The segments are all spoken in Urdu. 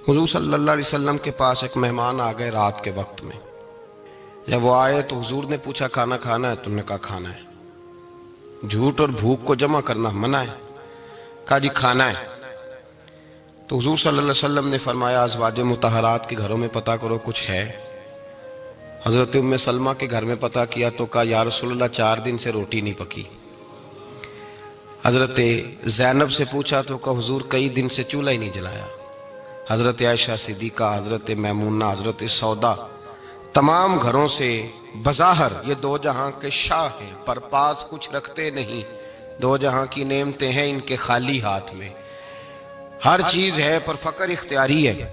حضور صلی اللہ علیہ وسلم کے پاس ایک مہمان آ گئے رات کے وقت میں. جب وہ آئے تو حضور نے پوچھا کھانا کھانا ہے؟ تو انہوں نے کہا کھانا ہے. جھوٹ اور بھوک کو جمع کرنا منع ہے. کہا جی کھانا ہے. تو حضور صلی اللہ علیہ وسلم نے فرمایا ازواج مطہرات کے گھروں میں پتہ کرو کچھ ہے. حضرت ام سلمہ کے گھر میں پتہ کیا تو کہا یا رسول اللہ 4 دن سے روٹی نہیں پکی. حضرت زینب سے پوچھا تو کہا حضور کئی دن سے چولہا ہی نہیں جلایا. حضرت عائشہ صدیقہ، حضرت میمونہ، حضرت سودا، تمام گھروں سے بظاہر یہ 2 جہاں کے شاہ ہیں پر پاس کچھ رکھتے نہیں. 2 جہاں کی نعمتیں ہیں ان کے خالی ہاتھ میں. ہر چیز ہے پر فقر اختیاری ہے.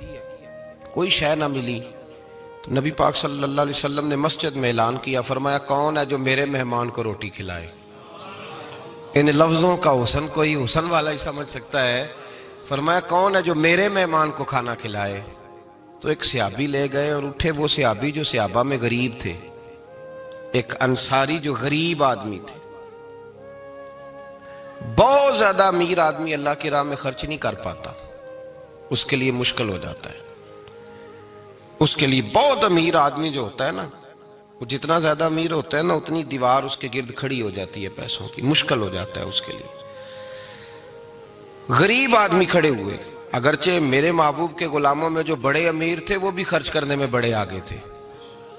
کوئی شے نہ ملی تو نبی پاک صلی اللہ علیہ وسلم نے مسجد میں اعلان کیا، فرمایا کون ہے جو میرے مہمان کو روٹی کھلائے. ان لفظوں کا حسن کوئی حسن والا ہی سمجھ سکتا ہے. فرمایا کون ہے جو میرے مہمان کو کھانا کھلائے. تو ایک صحابی لے گئے اور اٹھے وہ صحابی جو صحابہ میں غریب تھے، ایک انصاری جو غریب آدمی تھے. بہت زیادہ امیر آدمی اللہ کی راہ میں خرچ نہیں کر پاتا، اس کے لیے مشکل ہو جاتا ہے. اس کے لیے بہت امیر آدمی جو ہوتا ہے نا، وہ جتنا زیادہ امیر ہوتا ہے نا اتنی دیوار اس کے گرد کھڑی ہو جاتی ہے پیسوں کی، مشکل ہو جاتا ہے اس کے لیے. غریب آدمی کھڑے ہوئے. اگرچہ میرے محبوب کے غلاموں میں جو بڑے امیر تھے وہ بھی خرچ کرنے میں بڑے آگے تھے.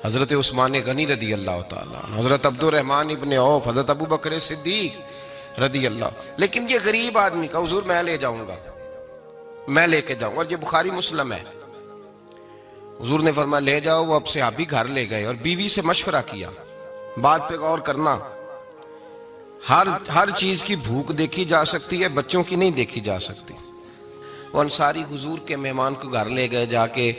حضرت عثمان غنی رضی اللہ تعالیٰ عنہ، حضرت عبد الرحمن ابن عوف، حضرت ابو بکر صدیق رضی اللہ. لیکن یہ غریب آدمی کا حضور میں لے جاؤں گا، میں لے کے جاؤں گا. اور یہ بخاری مسلم ہے. حضور نے فرمایا لے جاؤ. وہ اب صحابی گھر لے گئے اور بیوی سے مشورہ کیا. بات پہ غور کرنا، ہر چیز کی بھوک دیکھی جا سکتی ہے، بچوں کی نہیں دیکھی جا سکتی. وہ انصاری حضور کے مہمان کو گھر لے گئے، جا کے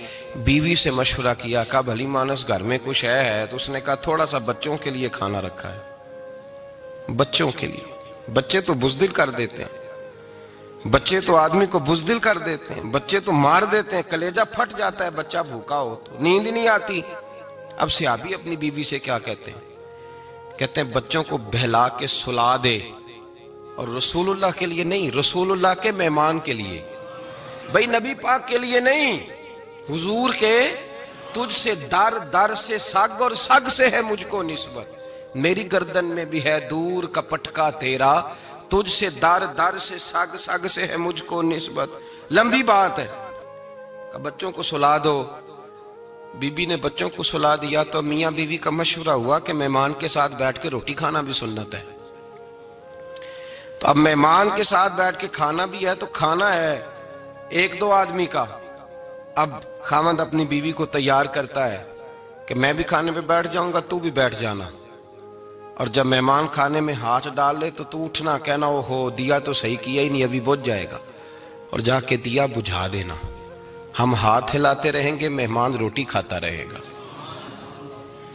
بیوی سے مشورہ کیا. کہا بھلی مانس گھر میں کچھ ہے؟ تو اس نے کہا تھوڑا سا بچوں کے لیے کھانا رکھا ہے. بچوں کے لیے. بچے تو بزدل کر دیتے ہیں، بچے تو آدمی کو بزدل کر دیتے ہیں، بچے تو مار دیتے ہیں، کلیجہ پھٹ جاتا ہے بچہ بھوکا ہو تو، نیند نہیں آتی. اب صحابی اپنی بیوی سے کیا کہتے ہیں؟ کہتے ہیں بچوں کو بہلا کے سلا دے. اور رسول اللہ کے لیے نہیں، رسول اللہ کے مہمان کے لیے. بھئی نبی پاک کے لیے نہیں، حضور کے. تجھ سے در در سے سگ اور سگ سے ہے مجھ کو نسبت. میری گردن میں بھی ہے دور کا پٹکا تیرا، تجھ سے در در سے سگ سگ سے ہے مجھ کو نسبت. لمبی بات ہے. کہ بچوں کو سلا دو. بی بی نے بچوں کو سلا دیا تو میاں بیوی کا مشورہ ہوا کہ مہمان کے ساتھ بیٹھ کے روٹی کھانا بھی سنت ہے. تو اب مہمان کے ساتھ بیٹھ کے کھانا بھی ہے تو کھانا ہے 1-2 آدمی کا. اب خاوند اپنی بیوی کو تیار کرتا ہے کہ میں بھی کھانے پہ بیٹھ جاؤں گا، تو بھی بیٹھ جانا. اور جب مہمان کھانے میں ہاتھ ڈال لے تو اٹھنا، کہنا او ہو دیا تو صحیح کیا ہی نہیں، ابھی بجھ جائے گا. اور جا کے دیا بجھا دینا. ہم ہاتھ ہلاتے رہیں گے، مہمان روٹی کھاتا رہے گا.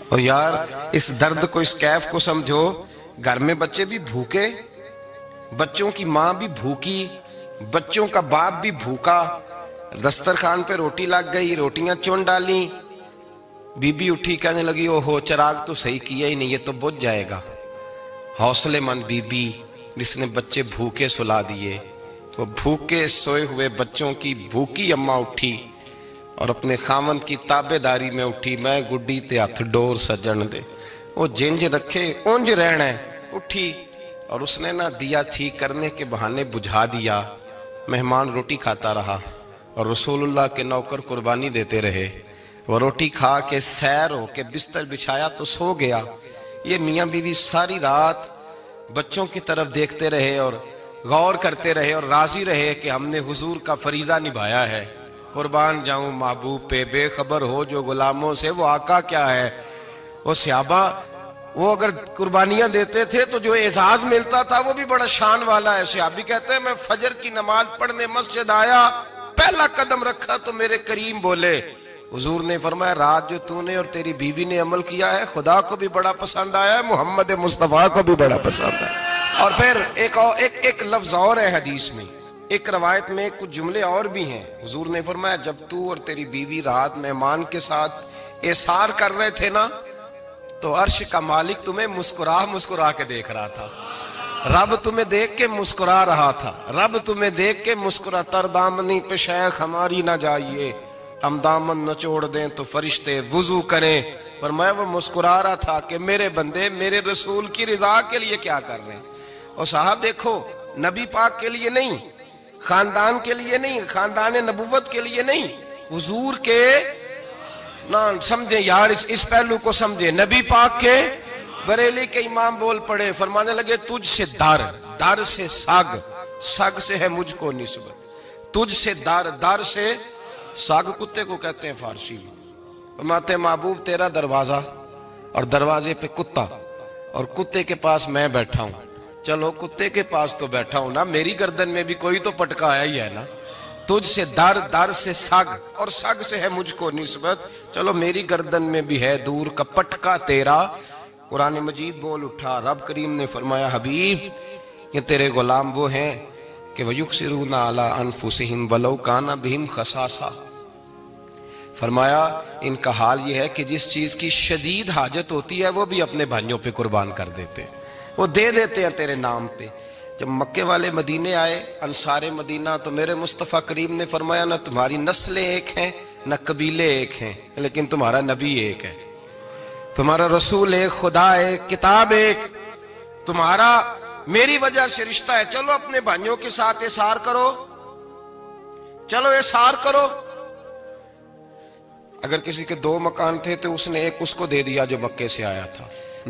اور یار اس درد کو، اس کیف کو سمجھو. گھر میں بچے بھی بھوکے، بچوں کی ماں بھی بھوکی، بچوں کا باپ بھی بھوکا. دسترخوان پہ روٹی لگ گئی، روٹیاں چون ڈالیں. بی بی اٹھی کہنے لگی او ہو چراغ تو صحیح کیا ہی نہیں، یہ تو بجھ جائے گا. حوصلے مند بی بی جس نے بچے بھوکے سلا دیے. وہ بھوکے سوئے ہوئے بچوں کی بھوکی اماں اٹھی اور اپنے خامند کی تابع داری میں اٹھی. میں گڈی تے ہتھ ڈور سجن دے، وہ جنج رکھے اونج رہنا ہے. اٹھی اور اس نے نہ دیا ٹھیک کرنے کے بہانے بجھا دیا. مہمان روٹی کھاتا رہا اور رسول اللہ کے نوکر قربانی دیتے رہے. وہ روٹی کھا کے سیر ہو کے بستر بچھایا تو سو گیا. یہ میاں بیوی ساری رات بچوں کی طرف دیکھتے رہے اور غور کرتے رہے اور راضی رہے کہ ہم نے حضور کا فریضہ نبھایا ہے. قربان جاؤں محبوب پہ، بے خبر ہو جو غلاموں سے وہ آقا کیا ہے. وہ صحابہ وہ اگر قربانیاں دیتے تھے تو جو اعزاز ملتا تھا وہ بھی بڑا شان والا ہے. صحابی کہتے ہیں میں فجر کی نماز پڑھنے مسجد آیا، پہلا قدم رکھا تو میرے کریم بولے. حضور نے فرمایا رات جو تو نے اور تیری بیوی نے عمل کیا ہے خدا کو بھی بڑا پسند آیا ہے، محمد مصطفیٰ کو بھی بڑا پسند آیا. اور پھر ایک لفظ اور ہے حدیث میں، ایک روایت میں کچھ جملے اور بھی ہیں. حضور نے فرمایا جب تو اور تیری بیوی رات مہمان کے ساتھ احسار کر رہے تھے نا تو عرش کا مالک تمہیں مسکرا مسکرا کے دیکھ رہا تھا. رب تمہیں دیکھ کے مسکرا رہا تھا، رب تمہیں دیکھ کے مسکرا، تر دامنی پہ شیخ ہماری نہ جائیے، ہم دامن نچوڑ دیں تو فرشتے وضو کریں۔ فرمایا وہ مسکرا رہا تھا کہ میرے بندے میرے رسول کی رضا کے لیے کیا کر رہے ہیں۔ اور صاحب دیکھو، نبی پاک کے لیے نہیں، خاندان کے لیے نہیں، خاندان نبوت کے لیے نہیں، حضور کے نہ سمجھیں یار، اس پہلو کو سمجھیں، نبی پاک کے بریلی کے امام بول پڑے، فرمانے لگے تجھ سے در، در سے سگ، سگ سے ہے مجھ کو نسبت، تجھ سے در، در سے سگ کتے کو کہتے ہیں فارسی میں۔ فرماتے ہیں محبوب تیرا دروازہ اور دروازے پہ کتا اور کتے کے پاس میں بیٹھا ہوں، چلو کتے کے پاس تو بیٹھا ہوں نا، میری گردن میں بھی کوئی تو پٹکا آیا ہی ہے نا، تجھ سے در، در سے سگ اور سگ سے ہے مجھ کو نسبت، چلو میری گردن میں بھی ہے دور کا پٹکا تیرا۔ قرآن مجید بول اٹھا، رب کریم نے فرمایا حبیب یہ تیرے غلام وہ ہیں کہ وَيُقْسِرُونَ عَلَىٰ أَنفُسِهِمْ وَلَوْ كَانَ بِهِمْ خَصَاصَةٌ، فرمایا ان کا حال یہ ہے کہ جس چیز کی شدید حاجت ہوتی ہے وہ بھی اپنے بھائیوں پہ قربان کر دیتے ہیں، وہ دے دیتے ہیں تیرے نام پہ۔ جب مکے والے مدینے آئے انصار مدینہ تو میرے مصطفیٰ کریم نے فرمایا نہ تمہاری نسلیں ایک ہیں نہ قبیلے ایک ہیں، لیکن تمہارا نبی ایک ہے، تمہارا رسول ایک، خدا ایک، کتاب ایک، تمہارا میری وجہ سے رشتہ ہے، چلو اپنے بھائیوں کے ساتھ احسار کرو، چلو احسار کرو۔ اگر کسی کے 2 مکان تھے تو اس نے ایک اس کو دے دیا جو مکے سے آیا تھا،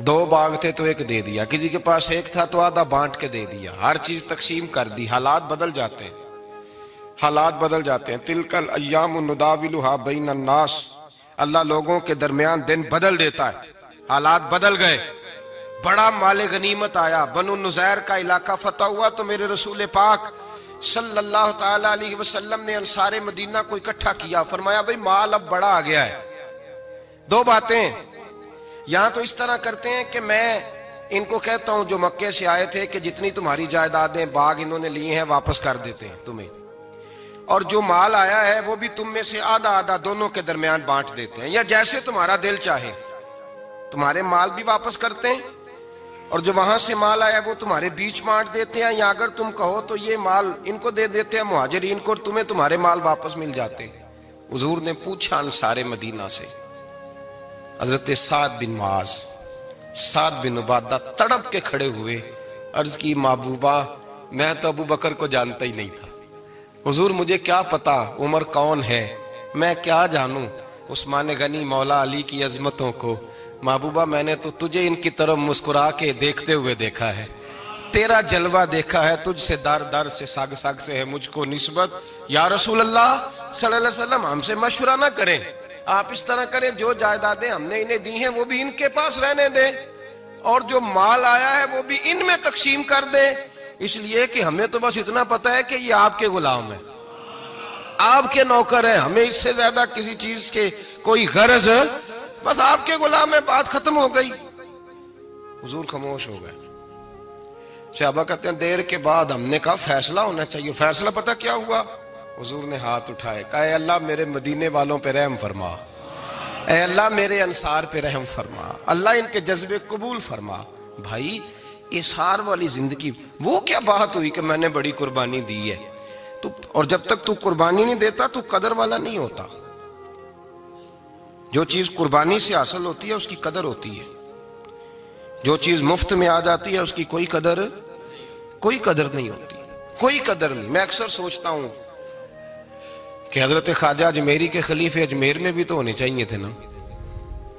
2 باغ تھے تو ایک دے دیا، کسی کے پاس ایک تھا تو آدھا بانٹ کے دے دیا، ہر چیز تقسیم کر دی۔ حالات بدل جاتے ہیں، حالات بدل جاتے ہیں، تلک الایام نداولھا بین الناس، اللہ لوگوں کے درمیان دن بدل دیتا ہے، حالات بدل گئے، بڑا مال غنیمت آیا، بنو نزیر کا علاقہ فتح ہوا تو میرے رسول پاک صلی اللہ تعالیٰ علیہ وسلم نے انصار مدینہ کو اکٹھا کیا، فرمایا بھئی مال اب بڑا آ گیا ہے، 2 باتیں، یہاں تو اس طرح کرتے ہیں کہ میں ان کو کہتا ہوں جو مکے سے آئے تھے کہ جتنی تمہاری جائیدادیں باغ انہوں نے لیے ہیں واپس کر دیتے ہیں تمہیں، اور جو مال آیا ہے وہ بھی تم میں سے آدھا آدھا دونوں کے درمیان بانٹ دیتے ہیں، یا جیسے تمہارا دل چاہے، تمہارے مال بھی واپس کرتے ہیں اور جو وہاں سے مال آیا وہ تمہارے بیچ بانٹ دیتے ہیں، یا اگر تم کہو تو یہ مال ان کو دے دیتے ہیں مہاجرین کو اور تمہیں تمہارے مال واپس مل جاتے ہیں۔ حضور نے پوچھا انصار مدینہ سے، حضرت سعد بن معاذ، سعد بن عبادہ تڑپ کے کھڑے ہوئے، عرض کی محبوبہ میں تو ابو بکر کو جانتا ہی نہیں تھا، حضور مجھے کیا پتا عمر کون ہے، میں کیا جانوں عثمان غنی مولا علی کی عظمتوں کو، محبوبہ میں نے تو تجھے ان کی طرف مسکرا کے دیکھتے ہوئے دیکھا ہے، تیرا جلوہ دیکھا ہے، تجھ سے در در سے سگ سگ سے ہے مجھ کو نسبت، یا رسول اللہ صلی اللہ علیہ وسلم ہم سے مشورہ نہ کریں، آپ اس طرح کریں جو جائیدادیں ہم نے انہیں دی ہیں وہ بھی ان کے پاس رہنے دیں اور جو مال آیا ہے وہ بھی ان میں تقسیم کر دیں، اس لیے کہ ہمیں تو بس اتنا پتا ہے کہ یہ آپ کے غلام ہیں، آپ کے نوکر ہیں، ہمیں اس سے زیادہ کسی چیز کے کوئی غرض، بس آپ کے غلام ہے، بات ختم ہو گئی۔ حضور خاموش ہو گئے، صحابہ کہتے ہیں دیر کے بعد ہم نے کہا فیصلہ ہونا چاہیے، فیصلہ پتہ کیا ہوا؟ حضور نے ہاتھ اٹھائے، کہا اے اللہ میرے مدینے والوں پہ رحم فرما، اے اللہ میرے انصار پہ رحم فرما، اللہ ان کے جذبے قبول فرما۔ بھائی احسار والی زندگی وہ کیا بات ہوئی کہ میں نے بڑی قربانی دی ہے، اور جب تک تو قربانی نہیں دیتا تو قدر والا نہیں ہوتا، جو چیز قربانی سے حاصل ہوتی ہے اس کی قدر ہوتی ہے، جو چیز مفت میں آ جاتی ہے اس کی کوئی قدر نہیں ہوتی، کوئی قدر نہیں۔ میں اکثر سوچتا ہوں کہ حضرت خواجہ اجمیری کے خلیفے اجمیر میں بھی تو ہونے چاہیے تھے نا،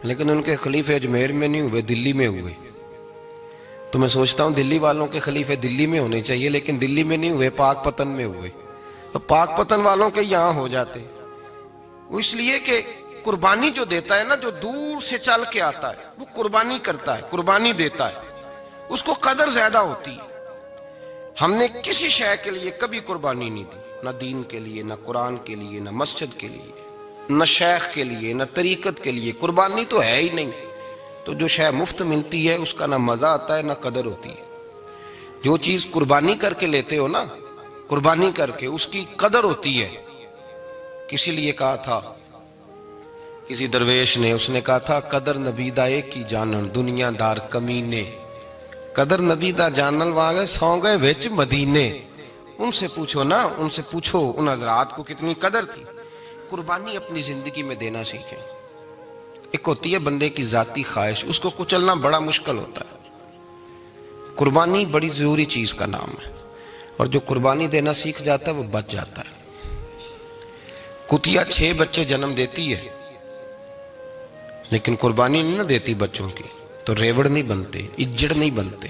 لیکن ان کے خلیفے اجمیر میں نہیں ہوئے، دلی میں ہوئے، تو میں سوچتا ہوں دلی والوں کے خلیفے دلی میں ہونے چاہیے، لیکن دلی میں نہیں ہوئے، پاک پتن میں ہوئے، تو پاک پتن والوں کے یہاں ہو جاتے، وہ اس لیے کہ قربانی جو دیتا ہے نا، جو دور سے چل کے آتا ہے وہ قربانی کرتا ہے، قربانی دیتا ہے، اس کو قدر زیادہ ہوتی ہے۔ ہم نے کسی شے کے لیے کبھی قربانی نہیں دی، نہ دین کے لیے، نہ قرآن کے لیے، نہ مسجد کے لیے، نہ شیخ کے لیے، نہ طریقت کے لیے، قربانی تو ہے ہی نہیں، تو جو شے مفت ملتی ہے اس کا نہ مزہ آتا ہے نہ قدر ہوتی ہے۔ جو چیز قربانی کر کے لیتے ہو نا، قربانی کر کے اس کی قدر ہوتی ہے۔ کسی لیے کہا تھا کسی درویش نے، اس نے کہا تھا قدر نبی دائے کی جانن دنیا دار کمینے، قدر نبی دا جانل واگے سو گئے ویچ مدینے. ان سے پوچھو نا، ان سے پوچھو ان حضرات کو کتنی قدر تھی. قربانی اپنی زندگی میں دینا سیکھیں. ایک ہوتی ہے بندے کی ذاتی خواہش، اس کو کچلنا بڑا مشکل ہوتا ہے. قربانی بڑی ضروری چیز کا نام ہے، اور جو قربانی دینا سیکھ جاتا ہے وہ بچ جاتا ہے. کتیا 6 بچے جنم دیتی ہے لیکن قربانی نہیں نہ دیتی بچوں کی، تو ریوڑ نہیں بنتے، اجڑ نہیں بنتے.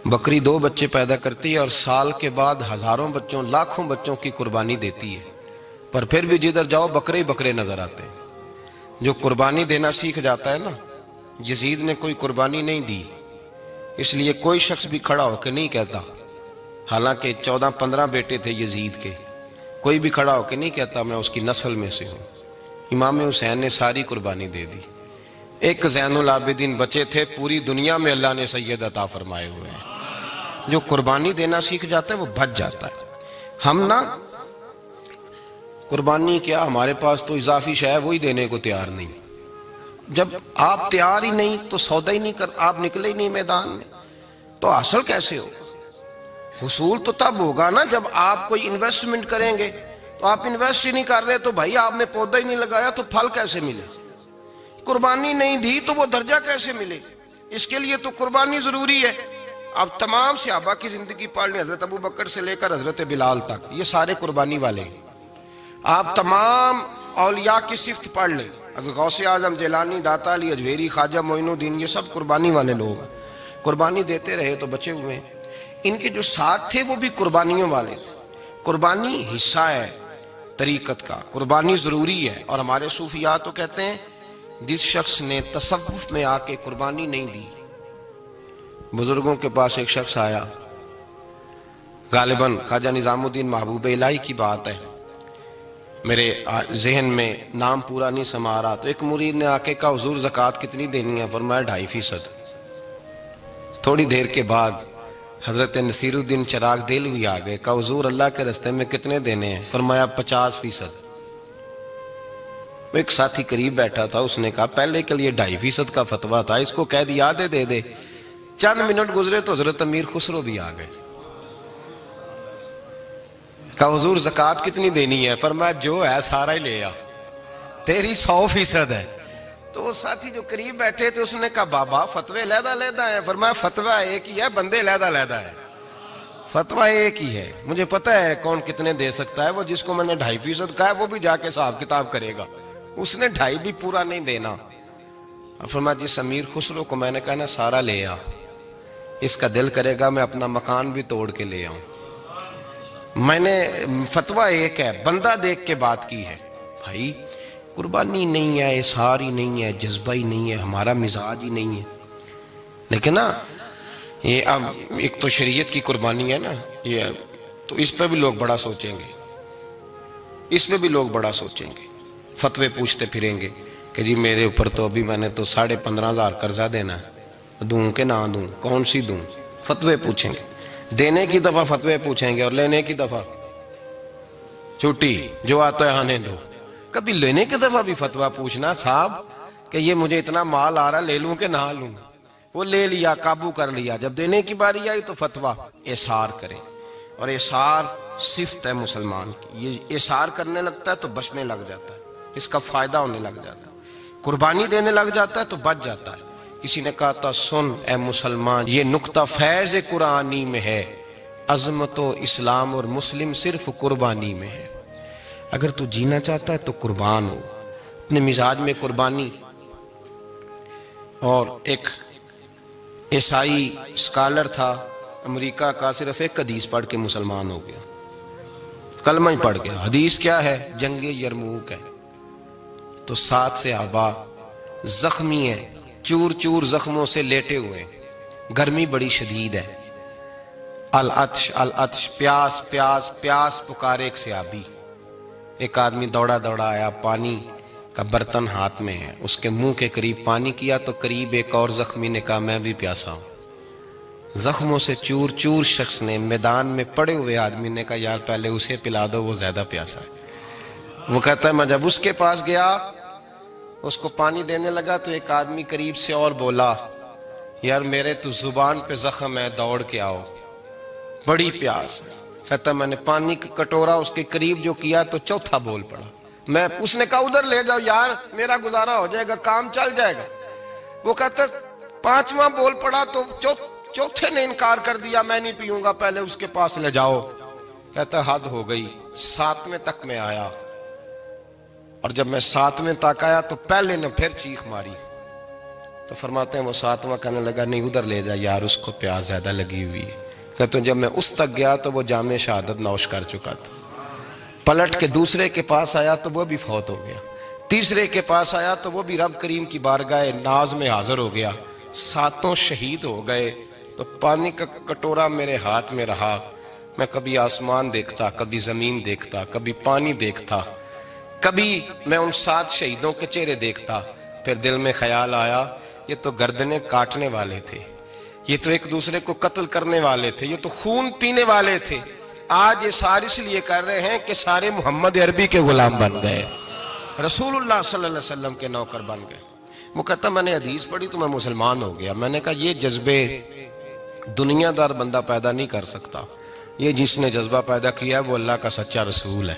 بکری 2 بچے پیدا کرتی ہے اور سال کے بعد ہزاروں بچوں، لاکھوں بچوں کی قربانی دیتی ہے، پر پھر بھی جدھر جاؤ بکرے ہی بکرے نظر آتے ہیں. جو قربانی دینا سیکھ جاتا ہے نا، یزید نے کوئی قربانی نہیں دی، اس لیے کوئی شخص بھی کھڑا ہو کے نہیں کہتا، حالانکہ 14-15 بیٹے تھے یزید کے، کوئی بھی کھڑا ہو کے نہیں کہتا میں اس کی نسل میں سے ہوں. امام حسین نے ساری قربانی دے دی. ایک زین العابدین بچے تھے، پوری دنیا میں اللہ نے سید عطا فرمائے ہوئے ہیں. جو قربانی دینا سیکھ جاتا ہے وہ بچ جاتا ہے. ہم نا قربانی کیا، ہمارے پاس تو اضافی شے ہے وہی دینے کو تیار نہیں. جب آپ تیار ہی نہیں تو سودا ہی نہیں کر، آپ نکلے ہی نہیں میدان میں، تو حاصل کیسے ہو؟ حصول تو تب ہوگا نا جب آپ کوئی انویسٹمنٹ کریں گے. تو آپ انویسٹ ہی نہیں کر رہے تو بھائی آپ نے پودا ہی نہیں لگایا تو پھل کیسے ملے؟ قربانی نہیں دی تو وہ درجہ کیسے ملے؟ اس کے لیے تو قربانی ضروری ہے. اب تمام صحابہ کی زندگی پڑھ لیں، حضرت ابو بکر سے لے کر حضرت بلال تک، یہ سارے قربانی والے ہیں. آپ تمام اولیاء کی صفت پڑھ لیں، حضرت غوث اعظم، جیلانی، داتا علی اجویری، خواجہ معین الدین، یہ سب قربانی والے لوگ ہیں. قربانی دیتے رہے تو بچے ہوئے. ان کے جو ساتھ تھے وہ بھی قربانیوں والے تھے. قربانی حصہ ہے طریقت کا، قربانی ضروری ہے. اور ہمارے صوفیاء تو کہتے ہیں جس شخص نے تصوف میں آ کے قربانی نہیں دی. بزرگوں کے پاس ایک شخص آیا، غالباً خواجہ نظام الدین محبوب الہی کی بات ہے، میرے ذہن میں نام پورا نہیں سما رہا. تو ایک مرید نے آ کے کہا حضور زکوٰۃ کتنی دینی ہے؟ فرمایا 2.5%. تھوڑی دیر کے بعد حضرت نصیر الدین چراغ دہلوی آ گئے، کہا حضور اللہ کے راستے میں کتنے دینے ہیں؟ فرمایا 50%. ایک ساتھی قریب بیٹھا تھا، اس نے کہا پہلے کے لیے 2.5% کا فتویٰ تھا، اس کو کہہ دیا دے دے. چند منٹ گزرے تو حضرت امیر خسرو بھی آ گئے، کہا حضور زکوٰۃ کتنی دینی ہے؟ فرمایا جو ہے سارا ہی لے آ، تیری 100% ہے. تو وہ ساتھی جو قریب بیٹھے تھے اس نے کہا بابا فتوے علیحدہ ہیں. فرمایا فتویٰ ایک ہی ہے، بندے علیحدہ ہے. فتویٰ ایک ہی ہے، مجھے پتہ ہے کون کتنے دے سکتا ہے. وہ جس کو میں نے 2.5% کہا ہے وہ بھی جا کے حساب کتاب کرے گا، اس نے 2.5 بھی پورا نہیں دینا. فرمایا جس امیر خسرو کو میں نے کہا نا سارا لے آ، اس کا دل کرے گا میں اپنا مکان بھی توڑ کے لے آؤں. میں نے فتویٰ ایک ہے، بندہ دیکھ کے بات کی ہے. بھائی قربانی نہیں ہے، اظہار ہی نہیں ہے، جذبہ ہی نہیں ہے، ہمارا مزاج ہی نہیں ہے. لیکن نا یہ اب ایک تو شریعت کی قربانی ہے نا، یہ تو اس پہ بھی لوگ بڑا سوچیں گے، اس پہ بھی لوگ بڑا سوچیں گے. فتوے پوچھتے پھریں گے کہ جی میرے اوپر تو ابھی میں نے تو 15,500 قرضہ دینا ہے، دوں کہ نہ دوں، کون سی دوں؟ فتوے پوچھیں گے. دینے کی دفعہ فتوے پوچھیں گے اور لینے کی دفعہ چھٹی، جو آتا ہے آنے دو. کبھی لینے کی دفعہ بھی فتویٰ پوچھنا صاحب کہ یہ مجھے اتنا مال آ رہا لے لوں کہ نہ لوں. وہ لے لیا، قابو کر لیا. جب دینے کی باری آئی تو فتویٰ احصار کرے. اور احصار صفت ہے مسلمان کی، یہ احصار کرنے لگتا ہے تو بچنے لگ جاتا ہے، اس کا فائدہ ہونے لگ جاتا ہے. قربانی دینے لگ جاتا ہے تو بچ جاتا ہے. کسی نے کہا تھا سن اے مسلمان، یہ نقطہ فیض قرآنی میں ہے، عظمت و اسلام اور مسلم صرف قربانی میں ہے. اگر تو جینا چاہتا ہے تو قربان ہو، اپنے مزاج میں قربانی. اور ایک عیسائی اسکالر تھا امریکہ کا، صرف ایک حدیث پڑھ کے مسلمان ہو گیا، کلمہ ہی پڑھ گیا. حدیث کیا ہے؟ جنگ یرموک ہے. تو 7 صحابہ زخمی ہیں، چور چور زخموں سے لیٹے ہوئے، گرمی بڑی شدید ہے. العطش العطش، پیاس پیاس پیاس پکارے ایک صحابی. ایک آدمی دوڑا دوڑا آیا، پانی کا برتن ہاتھ میں ہے، اس کے منہ کے قریب پانی کیا تو قریب ایک اور زخمی نے کہا میں بھی پیاسا ہوں. زخموں سے چور چور شخص نے، میدان میں پڑے ہوئے آدمی نے کہا یار پہلے اسے پلا دو، وہ زیادہ پیاسا ہے. وہ کہتا ہے میں جب اس کے پاس گیا، اس کو پانی دینے لگا تو ایک آدمی قریب سے اور بولا یار میرے تو زبان پہ زخم ہے، دوڑ کے آؤ، بڑی پیاس ہے۔ کہتا میں نے پانی کا کٹورا اس کے قریب جو کیا تو چوتھا بول پڑا۔ اس نے کہا ادھر لے جاؤ یار، میرا گزارا ہو جائے گا، کام چل جائے گا۔ وہ کہتا پانچواں بول پڑا تو چوتھے نے انکار کر دیا، میں نہیں پیوں گا، پہلے اس کے پاس لے جاؤ۔ کہتا حد ہو گئی۔ ساتویں تک میں آیا، اور جب میں ساتویں تک آیا تو پہلے نے پھر چیخ ماری۔ تو فرماتے ہیں وہ ساتواں کہنے لگا نہیں ادھر لے جا یار، اس کو پیاس زیادہ لگی ہوئی ہے۔ کہتے ہیں جب میں اس تک گیا تو وہ جام شہادت نوش کر چکا تھا۔ پلٹ کے دوسرے کے پاس آیا تو وہ بھی فوت ہو گیا۔ تیسرے کے پاس آیا تو وہ بھی رب کریم کی بارگاہ ناز میں حاضر ہو گیا۔ ساتوں شہید ہو گئے۔ تو پانی کا کٹورا میرے ہاتھ میں رہا۔ میں کبھی آسمان دیکھتا، کبھی زمین دیکھتا، کبھی پانی دیکھتا، کبھی میں ان 7 شہیدوں کے چہرے دیکھتا۔ پھر دل میں خیال آیا یہ تو گردنیں کاٹنے والے تھے، یہ تو ایک دوسرے کو قتل کرنے والے تھے، یہ تو خون پینے والے تھے۔ آج یہ سارے اس لیے کر رہے ہیں کہ سارے محمد عربی کے غلام بن گئے، رسول اللہ صلی اللہ علیہ وسلم کے نوکر بن گئے۔ وہ کہتا میں نے حدیث پڑھی تو میں مسلمان ہو گیا۔ میں نے کہا یہ جذبے دنیا دار بندہ پیدا نہیں کر سکتا، یہ جس نے جذبہ پیدا کیا ہے وہ اللہ کا سچا رسول ہے۔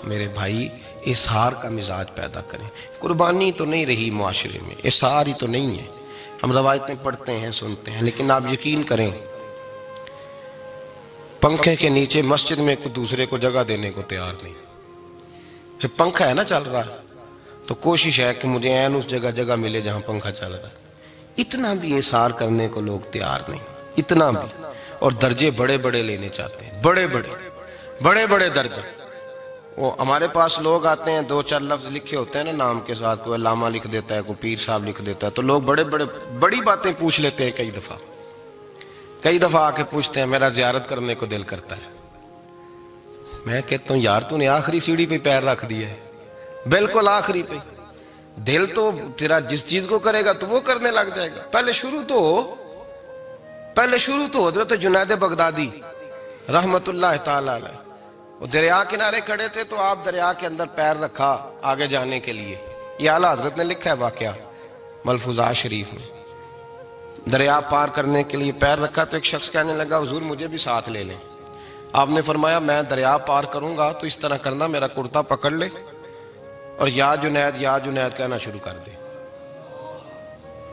میرے بھائی اظہار کا مزاج پیدا کریں۔ قربانی تو نہیں رہی معاشرے میں، اظہار ہی تو نہیں ہے۔ ہم روایتیں پڑھتے ہیں، سنتے ہیں، لیکن آپ یقین کریں پنکھے کے نیچے مسجد میں ایک دوسرے کو جگہ دینے کو تیار نہیں۔ پھر پنکھا ہے نا چل رہا ہے تو کوشش ہے کہ مجھے عین اس جگہ ملے جہاں پنکھا چل رہا ہے۔ اتنا بھی اظہار کرنے کو لوگ تیار نہیں، اتنا بھی۔ اور درجے بڑے بڑے لینے چاہتے ہیں، بڑے بڑے درجے۔ وہ ہمارے پاس لوگ آتے ہیں، 2-4 لفظ لکھے ہوتے ہیں نا نام کے ساتھ، کوئی علامہ لکھ دیتا ہے، کوئی پیر صاحب لکھ دیتا ہے، تو لوگ بڑی باتیں پوچھ لیتے ہیں۔ کئی دفعہ آ کے پوچھتے ہیں میرا زیارت کرنے کو دل کرتا ہے۔ میں کہتا ہوں یار تو نے آخری سیڑھی پہ پیر رکھ دیا ہے، بالکل آخری پہ۔ دل تو تیرا جس چیز کو کرے گا تو وہ کرنے لگ جائے گا۔ پہلے شروع تو حضرت جنید بغدادی رحمت اللہ تعالی علیہ، وہ دریا کنارے کھڑے تھے تو آپ دریا کے اندر پیر رکھا آگے جانے کے لیے۔ یہ اعلیٰ حضرت نے لکھا ہے واقعہ ملفوظات شریف میں۔ دریا پار کرنے کے لیے پیر رکھا تو ایک شخص کہنے لگا حضور مجھے بھی ساتھ لے لیں۔ آپ نے فرمایا میں دریا پار کروں گا تو اس طرح کرنا، میرا کرتا پکڑ لے اور یا جنید یا جنید کہنا شروع کر دے۔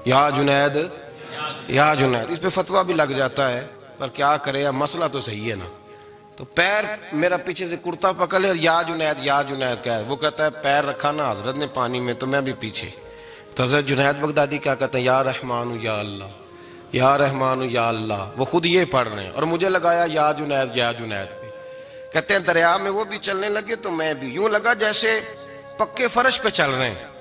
یا جنید یا جنید، اس پہ فتویٰ بھی لگ جاتا ہے، پر کیا کرے، مسئلہ تو صحیح ہے نا۔ تو پیر میرا پیچھے سے کرتا پکڑ لے اور یا جنید کہا ہے۔ وہ کہتا ہے پیر رکھا نا حضرت نے پانی میں تو میں بھی پیچھے۔ تو حضرت جنید بغدادی کیا کہتے ہیں یا رحمان یا اللہ، یا رحمان یا اللہ، وہ خود یہ پڑھ رہے ہیں اور مجھے لگایا یا جنید پہ۔ کہتے ہیں دریا میں وہ بھی چلنے لگے تو میں بھی، یوں لگا جیسے پکے فرش پہ چل رہے ہیں۔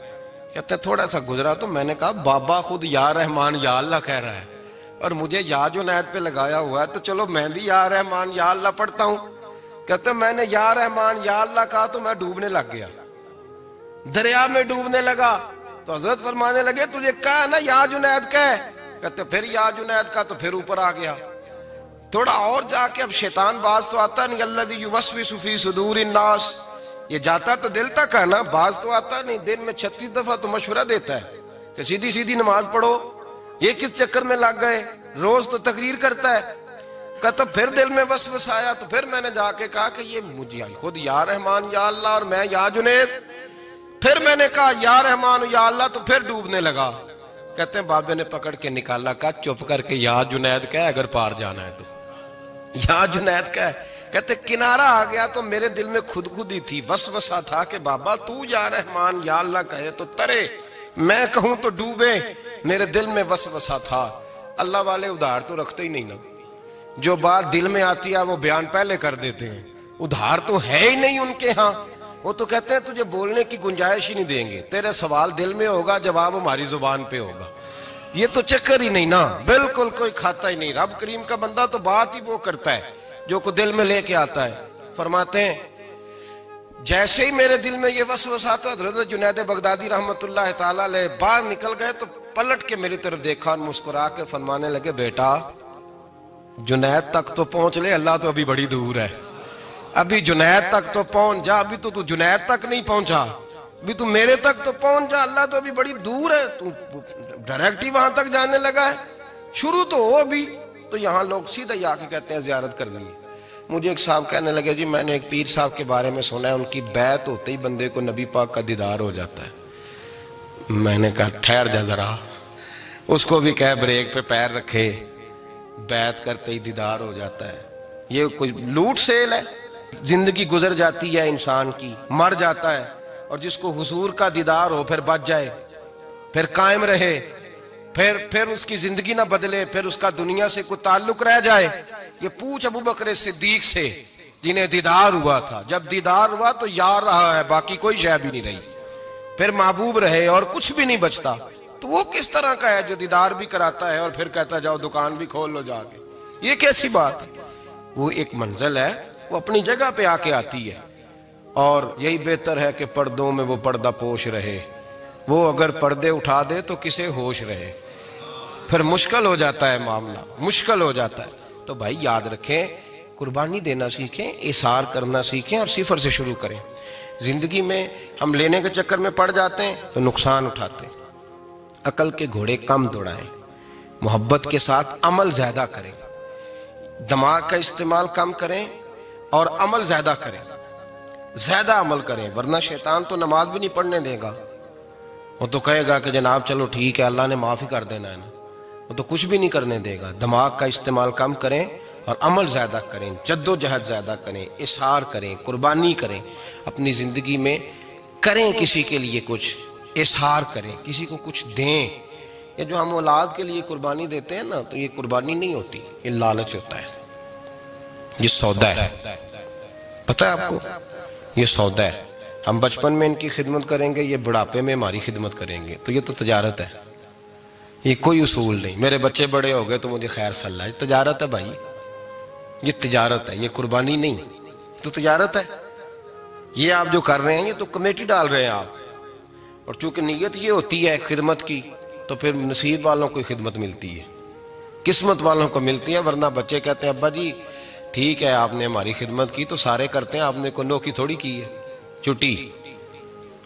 کہتے ہیں تھوڑا سا گزرا تو میں نے کہا بابا خود یا رحمان یا اللہ کہہ رہا ہے اور مجھے یا جنید پہ لگایا ہوا ہے، تو چلو میں بھی یا رحمان یا اللہ پڑھتا ہوں۔ کہتے ہیں میں نے یا رحمان یا اللہ کہا تو میں ڈوبنے لگ گیا، دریا میں ڈوبنے لگا۔ تو حضرت فرمانے لگے تجھے کہا نا یا جنید کہہ، کہتے پھر یا جنید کا تو پھر اوپر آ گیا۔ تھوڑا اور جا کے اب شیطان باز تو آتا نہیں، الذی یوسوس فی صدور الناس، یہ جاتا تو دل تک ہے نا، باز تو آتا نہیں۔ دن میں 36 دفعہ تو مشورہ دیتا ہے کہ سیدھی نماز پڑھو، یہ کس چکر میں لگ گئے، روز تو تقریر کرتا ہے۔ کہتا پھر دل میں وسوسہ آیا تو پھر میں نے جا کے کہا کہ یہ مجھے خود یا رحمان یا اللہ اور میں یا جنید۔ پھر میں نے کہا یا رحمان یا اللہ تو پھر ڈوبنے لگا۔ کہتے ہیں بابے نے پکڑ کے نکالا، کہا چپ کر کے یا جنید کہہ اگر پار جانا ہے تو یا جنید کہہ۔ کہتے کنارہ آ گیا تو میرے دل میں خود ہی تھی، وسوسہ تھا کہ بابا تو یا رحمان یا اللہ کہے تو ترے، میں کہوں تو ڈوبے۔ میرے دل میں وسوسہ تھا۔ اللہ والے ادھار تو رکھتے ہی نہیں نا، جو بات دل میں آتی ہے وہ بیان پہلے کر دیتے ہیں، ادھار تو ہے ہی نہیں ان کے ہاں۔ وہ تو کہتے ہیں تجھے بولنے کی گنجائش ہی نہیں دیں گے، تیرے سوال دل میں ہوگا جواب ہماری زبان پہ ہوگا۔ یہ تو چکر ہی نہیں نا، بالکل کوئی کھاتا ہی نہیں۔ رب کریم کا بندہ تو بات ہی وہ کرتا ہے جو کو دل میں لے کے آتا ہے۔ فرماتے ہیں جیسے ہی میرے دل میں یہ وسوسہ تھا، حضرت جنید بغدادی رحمت اللہ تعالی علیہ باہر نکل گئے تو پلٹ کے میری طرف دیکھا اور مسکرا کے فرمانے لگے بیٹا جنید تک تو پہنچ لے، اللہ تو ابھی بڑی دور ہے، ابھی جنید تک تو پہنچ جا، ابھی تو جنید تک نہیں پہنچا، ابھی تو میرے تک تو پہنچ جا، اللہ تو ابھی بڑی دور ہے، تو ڈائریکٹ ہی وہاں تک جانے لگا ہے۔ شروع تو ہو ابھی، تو یہاں لوگ سیدھا ہی آ کے کہتے ہیں زیارت کرنی ہے۔ مجھے ایک صاحب کہنے لگے جی میں نے ایک پیر صاحب کے بارے میں سنا ہے ان کی بیعت ہوتے ہی بندے کو نبی پاک کا دیدار ہو جاتا ہے۔ میں نے کہا ٹھہر جا ذرا، اس کو بھی کہہ بریک پہ پیر رکھے، بیعت کرتے ہی دیدار ہو جاتا ہے۔ یہ کوئی لوٹ سیل ہے؟ زندگی گزر جاتی ہے انسان کی، مر جاتا ہے، اور جس کو حضور کا دیدار ہو پھر بچ جائے، پھر قائم رہے، پھر اس کی زندگی نہ بدلے، پھر اس کا دنیا سے کوئی تعلق رہ جائے۔ یہ پوچھ ابو بکر صدیق سے جنہیں دیدار ہوا تھا، جب دیدار ہوا تو یار رہا ہے، باقی کوئی شے بھی نہیں رہی، پھر محبوب رہے اور کچھ بھی نہیں بچتا۔ تو وہ کس طرح کا ہے جو دیدار بھی کراتا ہے اور پھر کہتا جاؤ دکان بھی کھول لو جا کے؟ یہ کیسی بات؟ وہ ایک منزل ہے، وہ اپنی جگہ پہ آ کے آتی ہے، اور یہی بہتر ہے کہ پردوں میں وہ پردہ پوش رہے۔ وہ اگر پردے اٹھا دے تو کسے ہوش رہے، پھر مشکل ہو جاتا ہے معاملہ، مشکل ہو جاتا ہے۔ تو بھائی یاد رکھیں، قربانی دینا سیکھیں، اثار کرنا سیکھیں، اور صفر سے شروع کریں۔ زندگی میں ہم لینے کے چکر میں پڑ جاتے ہیں تو نقصان اٹھاتے ہیں۔ عقل کے گھوڑے کم دوڑائیں، محبت کے ساتھ عمل زیادہ کریں، دماغ کا استعمال کم کریں اور عمل زیادہ کریں، زیادہ عمل کریں، ورنہ شیطان تو نماز بھی نہیں پڑھنے دے گا۔ وہ تو کہے گا کہ جناب چلو ٹھیک ہے اللہ نے معاف ہی کر دینا ہے نا، وہ تو کچھ بھی نہیں کرنے دے گا۔ دماغ کا استعمال کم کریں اور عمل زیادہ کریں، جد و جہد زیادہ کریں، اظہار کریں، قربانی کریں، اپنی زندگی میں کریں، کسی کے لیے کچھ اظہار کریں، کسی کو کچھ دیں۔ یہ جو ہم اولاد کے لیے قربانی دیتے ہیں نا، تو یہ قربانی نہیں ہوتی، یہ لالچ ہوتا ہے، یہ سودا ہے۔ پتہ ہے آپ کو یہ سودا ہے؟ ہم بچپن میں ان کی خدمت کریں گے، یہ بڑھاپے میں ہماری خدمت کریں گے، تو یہ تو تجارت ہے، یہ کوئی اصول نہیں۔ میرے بچے بڑے ہو گئے تو مجھے خیر صلی اللہ، یہ تجارت ہے بھائی، یہ تجارت ہے، یہ قربانی نہیں، تو تجارت ہے۔ یہ آپ جو کر رہے ہیں یہ تو کمیٹی ڈال رہے ہیں آپ، اور چونکہ نیت یہ ہوتی ہے خدمت کی، تو پھر نصیب والوں کو خدمت ملتی ہے، قسمت والوں کو ملتی ہے۔ ورنہ بچے کہتے ہیں ابا جی ٹھیک ہے آپ نے ہماری خدمت کی تو سارے کرتے ہیں، آپ نے کوئی نوکی تھوڑی کی ہے، چھٹی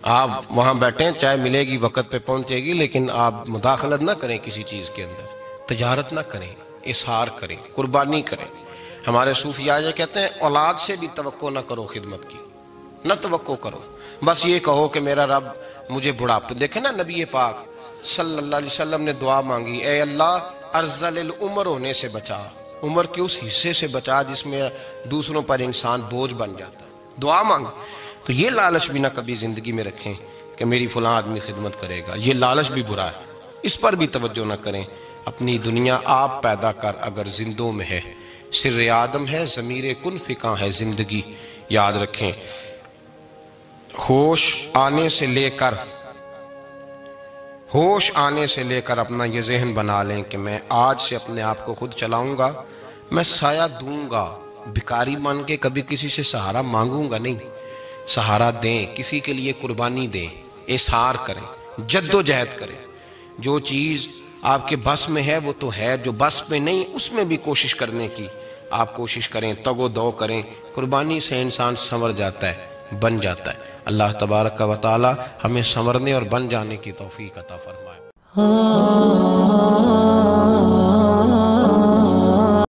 آپ وہاں بیٹھیں، چائے ملے گی وقت پہ پہنچے گی، لیکن آپ مداخلت نہ کریں کسی چیز کے اندر، تجارت نہ کریں، اظہار کریں، قربانی کریں۔ ہمارے صوفیاء یہ کہتے ہیں اولاد سے بھی توقع نہ کرو خدمت کی، نہ توقع کرو، بس یہ کہو کہ میرا رب مجھے بڑھاپے۔ دیکھیں نا نبی پاک صلی اللہ علیہ وسلم نے دعا مانگی، اے اللہ ارذل العمر ہونے سے بچا، عمر کے اس حصے سے بچا جس میں دوسروں پر انسان بوجھ بن جاتا ہے، دعا مانگ۔ تو یہ لالچ بھی نہ کبھی زندگی میں رکھیں کہ میری فلاں آدمی خدمت کرے گا، یہ لالچ بھی برا ہے، اس پر بھی توجہ نہ کریں۔ اپنی دنیا آپ پیدا کر اگر زندوں میں ہے، سر آدم ہے، ضمیر کن فکاں ہے زندگی، یاد رکھیں۔ ہوش آنے سے لے کر اپنا یہ ذہن بنا لیں کہ میں آج سے اپنے آپ کو خود چلاؤں گا، میں سایہ دوں گا، بھکاری مان کے کبھی کسی سے سہارا مانگوں گا نہیں، سہارا دیں، کسی کے لیے قربانی دیں، اظہار کریں، جد و جہد کریں۔ جو چیز آپ کے بس میں ہے وہ تو ہے، جو بس میں نہیں اس میں بھی کوشش کرنے کی آپ کوشش کریں، تگ و دو کریں۔ قربانی سے انسان سنور جاتا ہے، بن جاتا ہے۔ اللہ تبارک و تعالی ہمیں سنورنے اور بن جانے کی توفیق عطا فرمائے۔